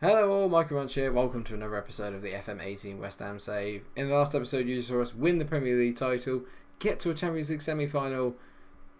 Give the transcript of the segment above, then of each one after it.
Hello all, Munch here. Welcome to another episode of the FM18 West Ham save. In the last episode you saw us win the Premier League title, get to a Champions League semi-final,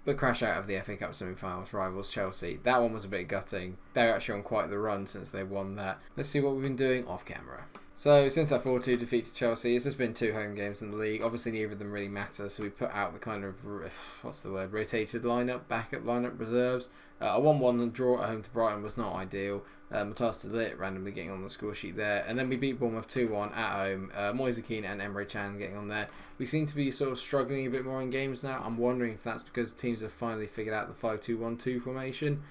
but crash out of the FA Cup semi-finals rivals Chelsea. That one was a bit gutting. They're actually on quite the run since they won that. Let's see what we've been doing off camera. So since that 4-2 defeat to Chelsea, it's just been 2 home games in the league. Obviously neither of them really matter, so we put out the kind of, rotated lineup, backup lineup reserves. A 1-1 draw at home to Brighton was not ideal. Matthias de Ligt randomly getting on the score sheet there. And then we beat Bournemouth 2-1 at home. Munch-en and Emre Can getting on there. We seem to be sort of struggling a bit more in games now. I'm wondering if that's because teams have finally figured out the 5-2-1-2 formation.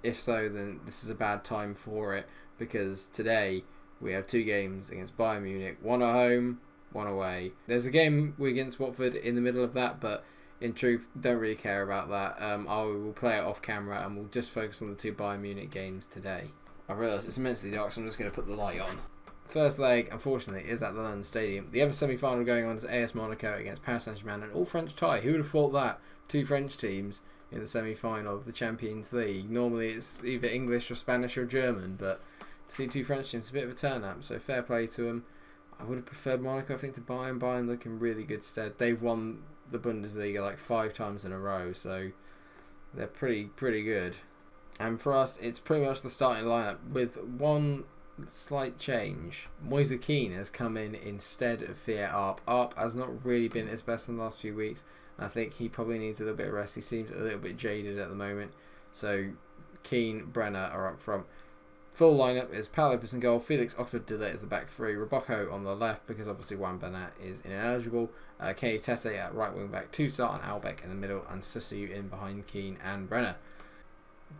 If so, then this is a bad time for it, because today we have 2 games against Bayern Munich, 1 at home, 1 away. There's a game against Watford in the middle of that, but in truth, don't really care about that. I will play it off camera and we'll just focus on the 2 Bayern Munich games today. I realise it's immensely dark, so I'm just going to put the light on. First leg, unfortunately, is at the London Stadium. The other semi-final going on is AS Monaco against Paris Saint-Germain, an all-French tie. Who would have thought that? 2 French teams in the semi-final of the Champions League. Normally it's either English or Spanish or German, but to see 2 French teams is a bit of a turn-up, so fair play to them. I would have preferred Monaco, I think, to Bayern. Bayern looking really good stead. They've won the Bundesliga like 5 times in a row, so they're pretty good. And for us, it's pretty much the starting lineup with one slight change. Munch-en has come in instead of Fiat Arp. Arp has not really been at his best in the last few weeks, and I think he probably needs a little bit of rest. He seems a little bit jaded at the moment, so Keane, Brenner are up front. Full lineup is Paul Lopez in goal, Felix Oxford de Ligt as the back 3, Rabocco on the left because obviously Juan Bernat is ineligible, Kenny Tete at right wing back, Toussaint and Albeck in the middle, and Susu in behind Keane and Brenner.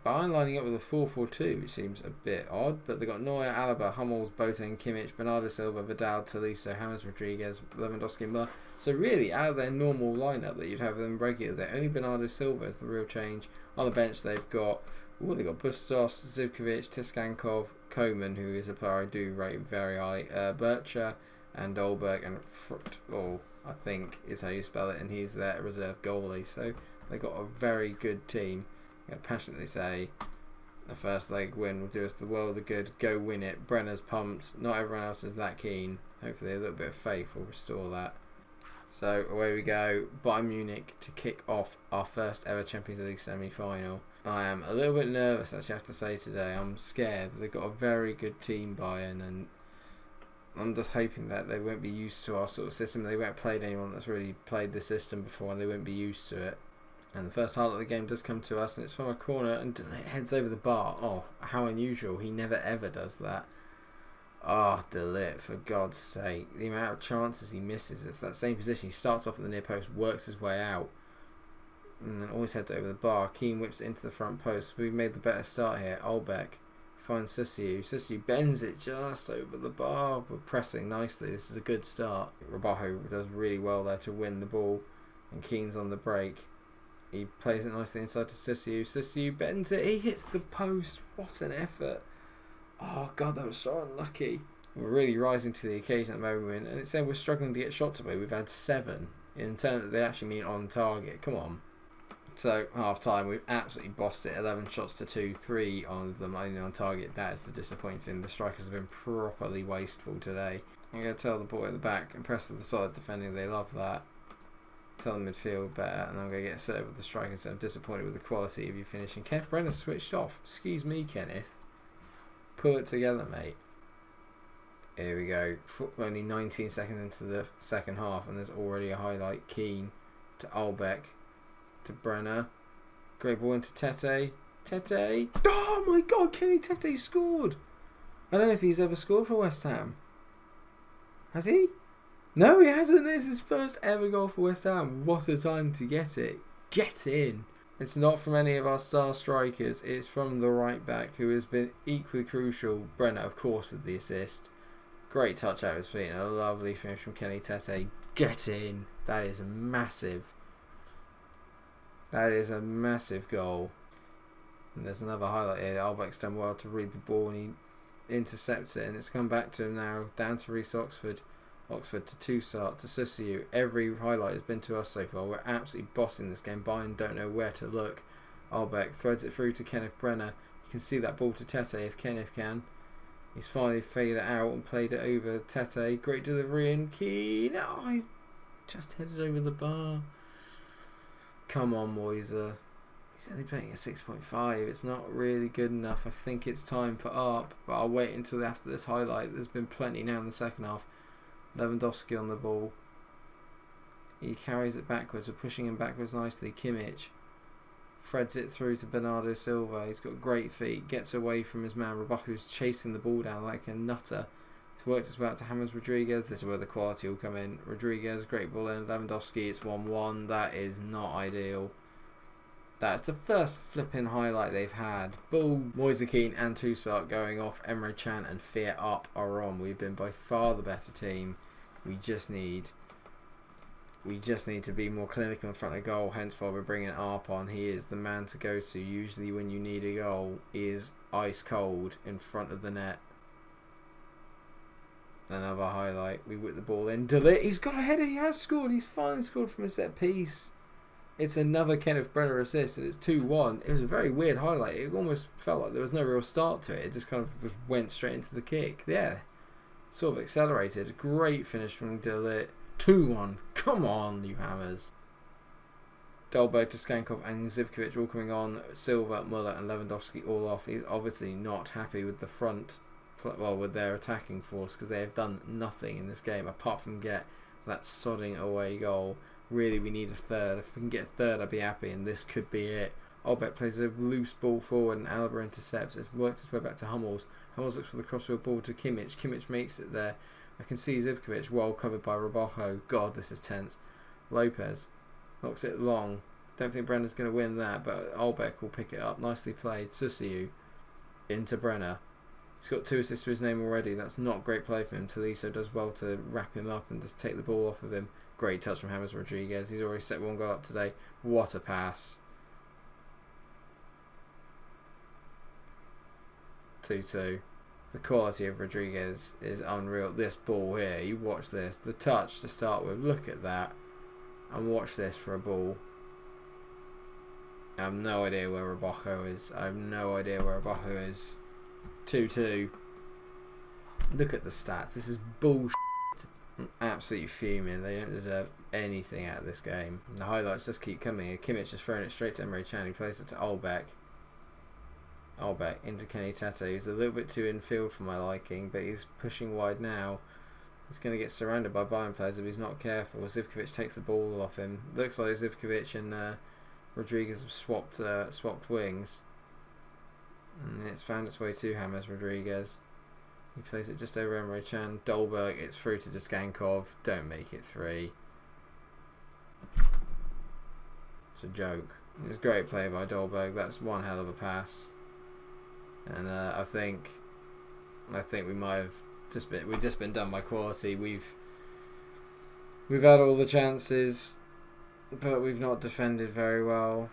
Bayern lining up with a 4-4-2, which seems a bit odd, but they've got Neuer, Alaba, Hummels, Boateng, Kimmich, Bernardo Silva, Vidal, Tolisso, James Rodriguez, Lewandowski and Müller. So really, out of their normal lineup that you'd have them regular, there only Bernardo Silva is the real change. On the bench they've got Bustos, Zivkovic, Tiskankov, Koeman, who is a player I do rate very high, Bircher and Dolberg and Fruchtel, I think is how you spell it, and he's their reserve goalie. So they've got a very good team. I'm going to passionately say the first leg win will do us the world of good. Go win it. Brenner's pumped. Not everyone else is that keen. Hopefully a little bit of faith will restore that. So away we go. Bayern Munich to kick off our first ever Champions League semi-final. I am a little bit nervous, actually, I have to say today. I'm scared. They've got a very good team, Bayern, and I'm just hoping that they won't be used to our sort of system. They won't play anyone that's really played the system before, and they won't be used to it. And the first highlight of the game does come to us, and it's from a corner, and it heads over the bar. Oh, how unusual. He never ever does that. Oh, de Ligt, for God's sake. The amount of chances he misses. It's that same position. He starts off at the near post, works his way out, and then always heads over the bar. Keane whips it into the front post. We've made the better start here. Albeck finds Susu. Susu bends it just over the bar. We're pressing nicely. This is a good start. Rabocco does really well there to win the ball, and Keane's on the break. He plays it nicely inside to Susu. Susu bends it. He hits the post. What an effort. Oh, God, that was so unlucky. We're really rising to the occasion at the moment, and it's saying we're struggling to get shots away. We've had 7 in terms that they actually mean on target. Come on. So, half time, we've absolutely bossed it. 11 shots to 2, 3 of them only on target. That is the disappointing thing. The strikers have been properly wasteful today. I'm going to tell the boy at the back, impressed with the solid defending, they love that. Tell the midfield better, and I'm going to get assertive with the strikers. So I'm disappointed with the quality of your finishing. Kenneth Brenner switched off. Excuse me, Kenneth. Pull it together, mate. Here we go. Only 19 seconds into the second half, and there's already a highlight. Keane to Albeck. To Brenner. Great ball into Tete. Tete. Oh my God, Kenny Tete scored. I don't know if he's ever scored for West Ham. Has he? No, he hasn't. This is his first ever goal for West Ham. What a time to get it. Get in. It's not from any of our star strikers. It's from the right back, who has been equally crucial. Brenner, of course, with the assist. Great touch out of his feet and a lovely finish from Kenny Tete. Get in. That is massive. That is a massive goal. And there's another highlight here. Albeck's done well to read the ball, and he intercepts it, and it's come back to him now. Down to Reece Oxford. Oxford to Toussaint to Susu. Every highlight has been to us so far. We're absolutely bossing this game. Bayern don't know where to look. Albeck threads it through to Kenneth Brenner. You can see that ball to Tete if Kenneth can. He's finally faded it out and played it over Tete. Great delivery and Keane. Oh, he's just headed over the bar. Come on, Moiser. He's only playing a 6.5. It's not really good enough. I think it's time for up, but I'll wait until after this highlight. There's been plenty now in the second half. Lewandowski on the ball. He carries it backwards. We're pushing him backwards nicely. Kimmich threads it through to Bernardo Silva. He's got great feet. Gets away from his man. Rebecca, who's chasing the ball down like a nutter. He's worked his way out to James Rodriguez. This is where the quality will come in. Rodriguez, great ball in. Lewandowski, it's 1-1. That is not ideal. That's the first flipping highlight they've had. Ball, Moise Keane and Toussaint going off. Emre Can and Fear Up are on. We've been by far the better team. We just need to be more clinical in front of goal, hence why we're bringing Arp on. He is the man to go to. Usually when you need a goal, he is ice cold in front of the net. Another highlight. We whip the ball in. De Ligt, he's got a header. He has scored. He's finally scored from a set piece. It's another Kenneth Brenner assist, and it's 2-1. It was a very weird highlight. It almost felt like there was no real start to it. It just kind of just went straight into the kick. Yeah, sort of accelerated. Great finish from De Ligt. 2-1. Come on, you hammers. Dolberg to Skankov and Zivkovic all coming on. Silva, Muller and Lewandowski all off. He's obviously not happy with the front, well, with their attacking force, because they have done nothing in this game apart from get that sodding away goal. Really, we need a third. If we can get a third, I'd be happy, and this could be it. Olbeck plays a loose ball forward and Alaba intercepts. It's worked its way back to Hummels. Hummels looks for the crossfield ball to Kimmich. Kimmich makes it there. I can see Zivkovic well covered by Robojo. God, this is tense. Lopez knocks it long. Don't think Brenner's going to win that, but Olbeck will pick it up. Nicely played. Susiu into Brenner. He's got 2 assists to his name already. That's not great play from him. Tolisso does well to wrap him up and just take the ball off of him. Great touch from James Rodriguez. He's already set 1 goal up today. What a pass. 2-2. The quality of Rodriguez is unreal. This ball here, you watch this. The touch to start with. Look at that. And watch this for a ball. I have no idea where Robojo is. 2-2. Look at the stats. This is bullshit. I'm absolutely fuming. They don't deserve anything out of this game. The highlights just keep coming. Kimmich has thrown it straight to Emre Can. He plays it to Olbeck. Olbeck into Kenny Tete, who's a little bit too infield for my liking, but he's pushing wide now. He's going to get surrounded by Bayern players if he's not careful. Zivkovic takes the ball off him. Looks like Zivkovic and Rodriguez have swapped wings. And it's found its way to James Rodriguez. He plays it just over Emre Can. Dolberg, it's through to Skankov. Don't make it 3. It's a joke. It's a great play by Dolberg. That's one hell of a pass. And I think we might have we've just been done by quality. We've had all the chances, but we've not defended very well.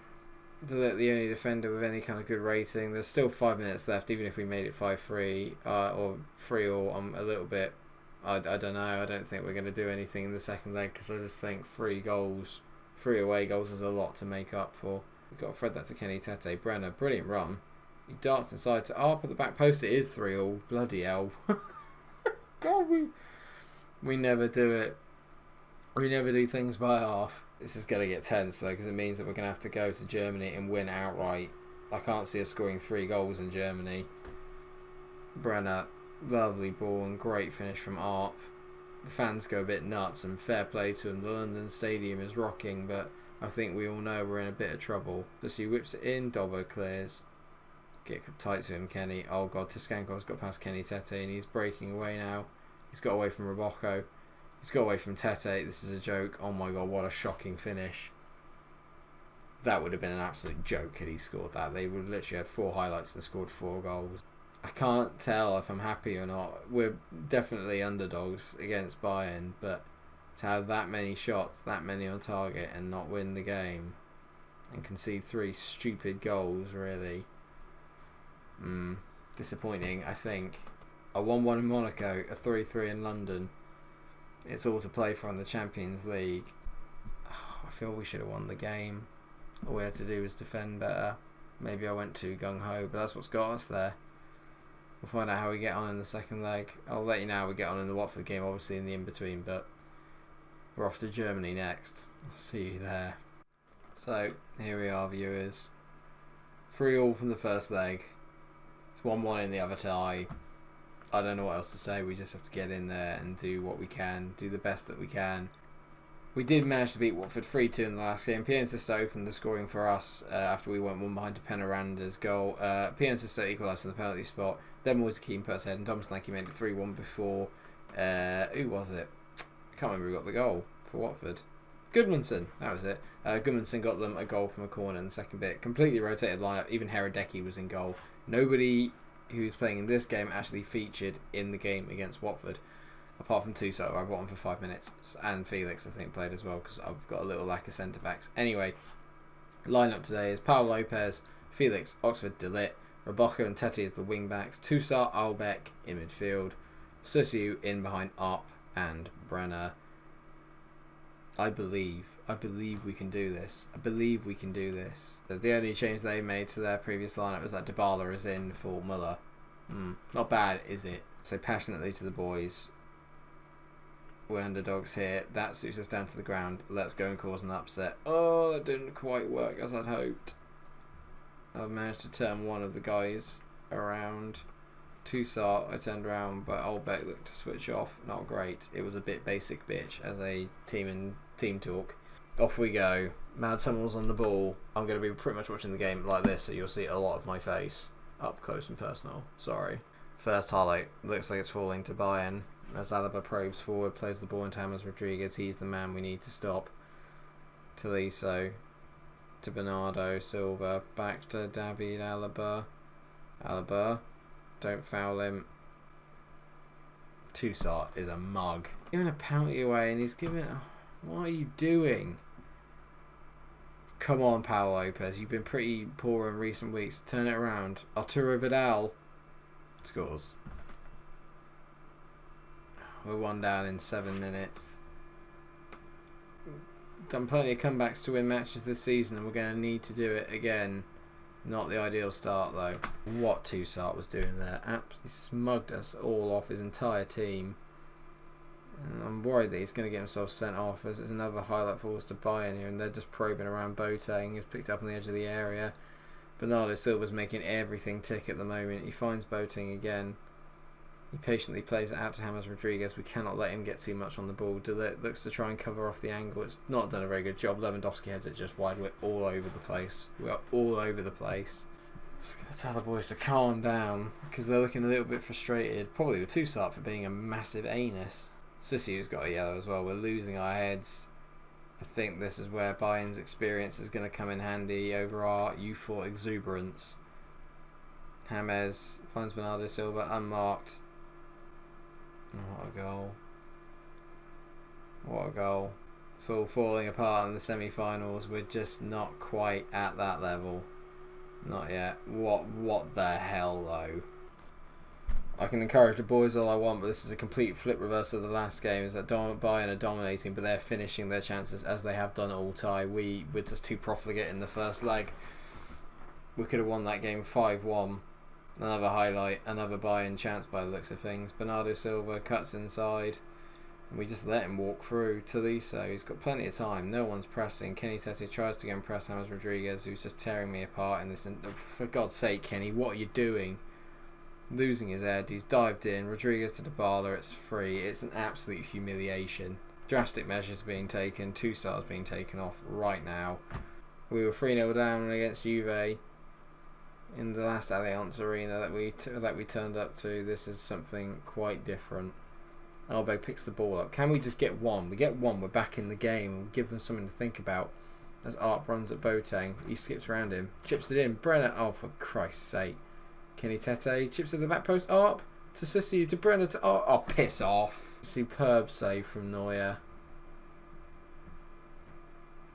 The only defender with any kind of good rating. There's still 5 minutes left, even if we made it 5-3 or 3-3. I'm a little bit. I don't know. I don't think we're going to do anything in the second leg because I just think 3 away goals is a lot to make up for. We've got to thread that to Kenny Tete. Brenner, brilliant run. He darts inside to up at the back post. It is 3-3. Bloody hell. God, we never do it. We never do things by half. This is going to get tense though, because it means that we're going to have to go to Germany and win outright. I can't see us scoring 3 goals in Germany. Brenner, lovely ball and great finish from Arp. The fans go a bit nuts and fair play to him. The London Stadium is rocking, but I think we all know we're in a bit of trouble. He whips it in, Dobbo clears. Get tight to him, Kenny. Oh god, Tiskankov's got past Kenny Tete and he's breaking away now. He's got away from Robojo. He's got away from Tete. This is a joke. Oh my god, what a shocking finish. That would have been an absolute joke had he scored that. They would have literally had 4 highlights and scored 4 goals. I can't tell if I'm happy or not. We're definitely underdogs against Bayern, but to have that many shots, that many on target and not win the game and concede 3 stupid goals, really. Disappointing, I think. A 1-1 in Monaco, a 3-3 in London. It's all to play for in the Champions League. Oh, I feel we should have won the game. All we had to do was defend better. Maybe I went too gung-ho, but that's what's got us there. We'll find out how we get on in the second leg. I'll let you know how we get on in the Watford game, obviously in the in-between, but we're off to Germany next. I'll see you there. So, here we are, viewers. 3-3 from the first leg. It's 1-1 in the other tie. I don't know what else to say. We just have to get in there and do what we can, do the best that we can. We did manage to beat Watford 3-2 in the last game. Pianista opened the scoring for us after we went one behind to Penaranda's goal. Pianista equalised from the penalty spot. Then Moise Keane put us ahead, and Dom Slanky made it 3-1 before. Who was it? I can't remember who got the goal for Watford. Goodmanson, that was it. Goodmanson got them a goal from a corner in the second bit. Completely rotated lineup. Even Herodecki was in goal. Nobody who's playing in this game actually featured in the game against Watford, apart from Tuso. I brought him for 5 minutes, and Felix I think played as well because I've got a little lack of centre backs. Anyway, lineup today is Paul Lopez, Felix, Oxford, Delit, Roboco and Tete as the wing backs, Toussaint, Albeck in midfield, Susiu in behind Arp and Brenner. I believe we can do this. I believe we can do this. So the only change they made to their previous lineup was that Dybala is in for Muller. Not bad, is it? So passionately to the boys, we're underdogs here. That suits us down to the ground. Let's go and cause an upset. Oh, that didn't quite work as I'd hoped. I've managed to turn one of the guys around. Toussaint, I turned around, but Albeck looked to switch off. Not great. It was a bit basic bitch as a team talk. Off we go. Mad Tunnel's on the ball. I'm going to be pretty much watching the game like this, so you'll see a lot of my face up close and personal. Sorry. First highlight. Looks like it's falling to Bayern. As Alaba probes forward, plays the ball into James Rodriguez. He's the man we need to stop. Tolisso to Bernardo Silva. Back to David Alaba. Alaba. Don't foul him. Toussaint is a mug. Giving a penalty away and he's giving it... What are you doing? Come on, Paul Lopez. You've been pretty poor in recent weeks. Turn it around. Arturo Vidal scores. We're 1 down in 7 minutes. Done plenty of comebacks to win matches this season, and we're going to need to do it again. Not the ideal start though. What Toussaint was doing there. He's just mugged us all off, his entire team. And I'm worried that he's going to get himself sent off, as there's another highlight falls to Bayern here, and they're just probing around Boateng. He's picked up on the edge of the area. Bernardo Silva's making everything tick at the moment. He finds Boateng again. He patiently plays it out to James Rodriguez. We cannot let him get too much on the ball. Delit looks to try and cover off the angle. It's not done a very good job. Lewandowski heads it just wide. We're all over the place. We are all over the place. Just going to tell the boys to calm down because they're looking a little bit frustrated. Probably with Toussaint for being a massive anus. Susiu's got a yellow as well. We're losing our heads. I think this is where Bayern's experience is going to come in handy over our youthful exuberance. James finds Bernardo Silva unmarked. Oh, what a goal. What a goal. It's all falling apart in the semi-finals. We're just not quite at that level. Not yet. What the hell though? I can encourage the boys all I want, but this is a complete flip reverse of the last game. Is that Bayern are dominating, but they're finishing their chances as they have done all tie. We were just too profligate in the first leg. We could have won that game 5-1. Another highlight, another Bayern chance by the looks of things. Bernardo Silva cuts inside, and we just let him walk through. Tolisso, he's got plenty of time. No one's pressing. Kenny Tete tries to go and press James Rodriguez, who's just tearing me apart in this. For God's sake, Kenny, what are you doing? Losing his head. He's dived in. Rodriguez to Dybala. It's free. It's an absolute humiliation. Drastic measures being taken. Toussaint's being taken off right now. We were 3-0 down against Juve in the last Allianz Arena that we turned up to. This is something quite different. Albeck picks the ball up. Can we just get one? We get one. We're back in the game. We'll give them something to think about. As Arp runs at Boateng, he skips around him, chips it in. Brenner. Oh, for Christ's sake! Kenny Tete chips at the back post. Arp to Susiu to Brenner to Arp. Oh, piss off! Superb save from Neuer.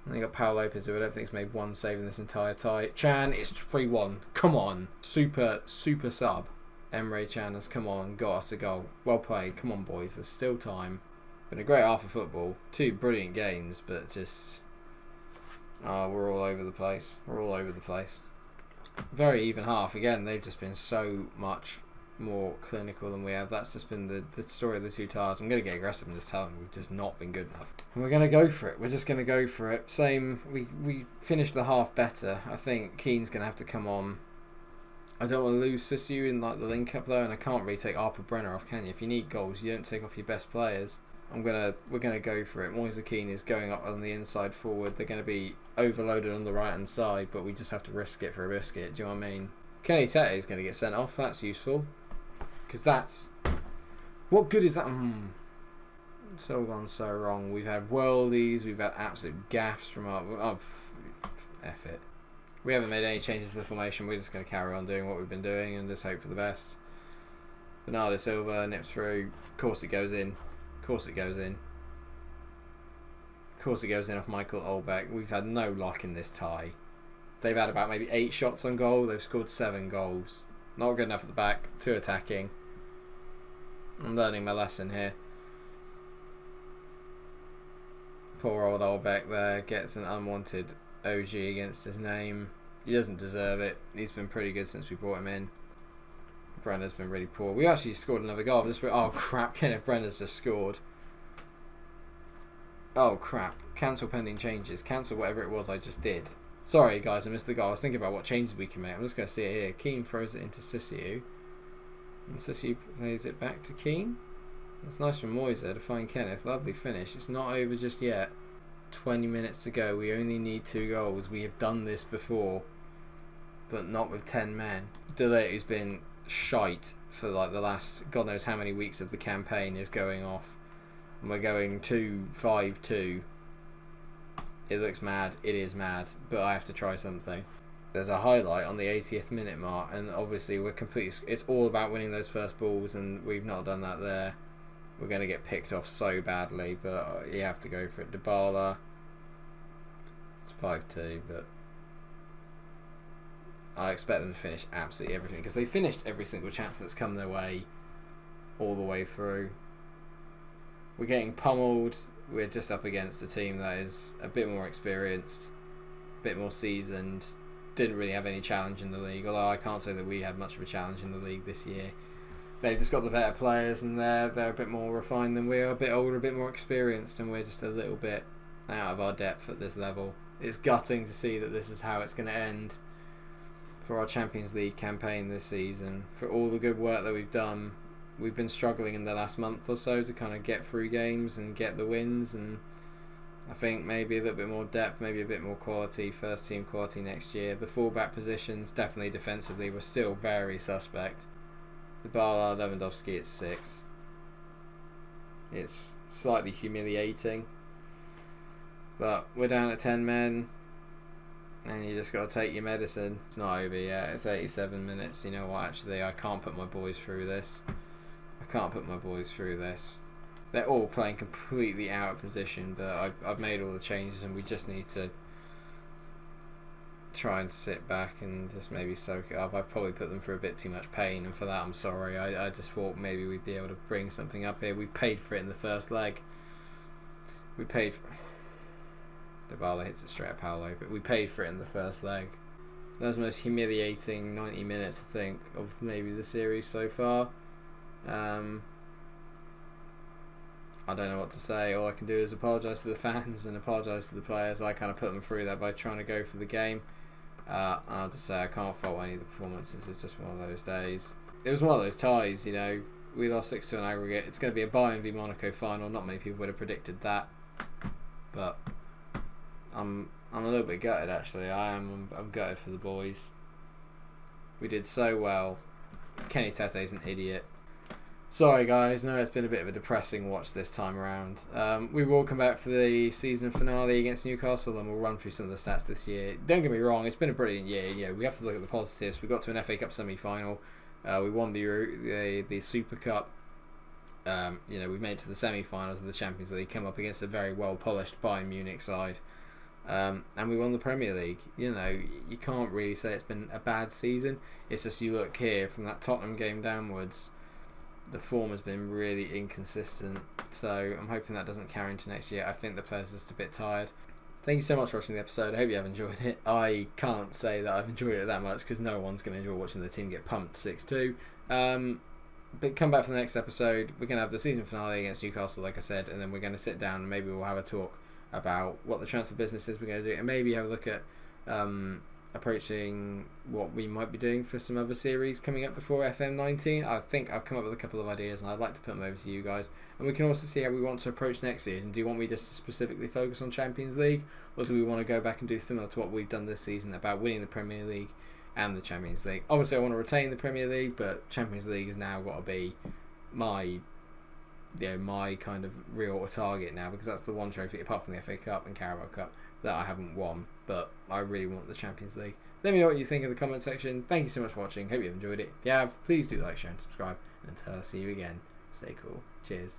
And they got Paul Lopez, who I don't think has made one save in this entire tie. Chan, it's 3-1. Come on. Super sub. Emre Can has come on, got us a goal. Well played. Come on, boys. There's still time. Been a great half of football. 2 brilliant games, but just... we're all over the place. We're all over the place. Very even half. Again, they've just been so much more clinical than we have. That's just been the story of the two ties. I'm going to get aggressive and just tell them we've just not been good enough. And we're going to go for it. We're just going to go for it. Same, we finished the half better. I think Keane's going to have to come on. I don't want to lose Sisu in like the link-up though, and I can't really take Arpa Brenner off, can you? If you need goals, you don't take off your best players. We're going to go for it. Moise Keane is going up on the inside forward. They're going to be overloaded on the right-hand side, but we just have to risk it for a biscuit. Do you know what I mean? Kenny Tete is going to get sent off. That's useful. Because that's... What good is that? It's all gone so wrong. We've had worldies. We've had absolute gaffes from our... Oh, F it. We haven't made any changes to the formation. We're just going to carry on doing what we've been doing and just hope for the best. Bernardo Silva nips through. Of course it goes in. Of course it goes in. Of course it goes in off Michael Olbeck. We've had no luck in this tie. They've had about maybe 8 shots on goal. They've scored 7 goals. Not good enough at the back. 2 attacking. I'm learning my lesson here. Poor old Olbeck there gets an unwanted OG against his name. He doesn't deserve it. He's been pretty good since we brought him in. Brenner's been really poor. We actually scored another goal. Oh crap, Kenneth Brenner's just scored. Oh crap. Cancel pending changes. Cancel whatever it was I just did. Sorry guys, I missed the goal. I was thinking about what changes we can make. I'm just going to see it here. Keane throws it into Sisu. And Sisu plays it back to Keane. That's nice from Moise to find Kenneth. Lovely finish. It's not over just yet. 20 minutes to go. We only need 2 goals. We have done this before, but not with 10 men. Delay, who's been shite for like the last God knows how many weeks of the campaign, is going off. And we're going 2-5-2. It looks mad. It is mad. But I have to try something. There's a highlight on the 80th minute mark, and obviously we're completely... It's all about winning those first balls, and we've not done that there. We're going to get picked off so badly, but you have to go for it. Dybala. It's 5-2, but I expect them to finish absolutely everything, because they finished every single chance that's come their way all the way through. We're getting pummeled. We're just up against a team that is a bit more experienced, a bit more seasoned. Didn't really have any challenge in the league, although I can't say that we had much of a challenge in the league this year. They've just got the better players, and they're a bit more refined than we are, a bit older, a bit more experienced, and we're just a little bit out of our depth at this level. It's gutting to see that this is how it's going to end for our Champions League campaign this season. For all the good work that we've done, we've been struggling in the last month or so to kind of get through games and get the wins, and I think maybe a little bit more depth, maybe a bit more quality, first team quality next year. The fullback positions, definitely defensively, we're still very suspect. Dybala, Lewandowski at 6. It's slightly humiliating, but we're down to 10 men, and you just got to take your medicine. It's not over yet. It's 87 minutes. You know what? Actually, I can't put my boys through this. They're all playing completely out of position, but I've made all the changes, and we just need to try and sit back and just maybe soak it up. I've probably put them through a bit too much pain, and for that I'm sorry. I just thought maybe we'd be able to bring something up here. We paid for it in the first leg. We paid for... Dybala hits it straight at Paolo, but we paid for it in the first leg. That was the most humiliating 90 minutes, I think, of maybe the series so far. I don't know what to say. All I can do is apologise to the fans and apologise to the players. I kind of put them through that by trying to go for the game. I'll just say I can't fault any of the performances. It's just one of those days. It was one of those ties, you know. We lost 6-2 on aggregate. It's going to be a Bayern v Monaco final. Not many people would have predicted that, but I'm a little bit gutted actually. I'm gutted for the boys. We did so well. Kenny Tete's an idiot. Sorry guys, no, it's been a bit of a depressing watch this time around. We will come back for the season finale against Newcastle, and we'll run through some of the stats this year. Don't get me wrong, it's been a brilliant year. Yeah, we have to look at the positives. We got to an FA Cup semi-final. We won the Super Cup. You know, we made it to the semi-finals of the Champions League, come up against a very well-polished Bayern Munich side. And we won the Premier League. You know, you can't really say it's been a bad season. It's just you look here, from that Tottenham game downwards, the form has been really inconsistent, so I'm hoping that doesn't carry into next year. I think the players are just a bit tired. Thank you so much for watching the episode. I hope you have enjoyed it. I can't say that I've enjoyed it that much, because no one's going to enjoy watching the team get pumped 6-2. but come back for the next episode. We're going to have the season finale against Newcastle, like I said, and then we're going to sit down and maybe we'll have a talk about what the transfer business is we're going to do, and maybe have a look at approaching what we might be doing for some other series coming up before FM19. I think I've come up with a couple of ideas and I'd like to put them over to you guys, and we can also see how we want to approach next season. Do you want me just to specifically focus on Champions League, or do we want to go back and do similar to what we've done this season about winning the Premier League and the Champions League? Obviously I want to retain the Premier League, but Champions League has now got to be my kind of real target now, because that's the one trophy apart from the FA Cup and Carabao Cup that I haven't won, but I really want the Champions League. Let me know what you think in the comment section. Thank you so much for watching. Hope you've enjoyed it. If you have, please do like, share and subscribe, and until I see you again, stay cool. Cheers.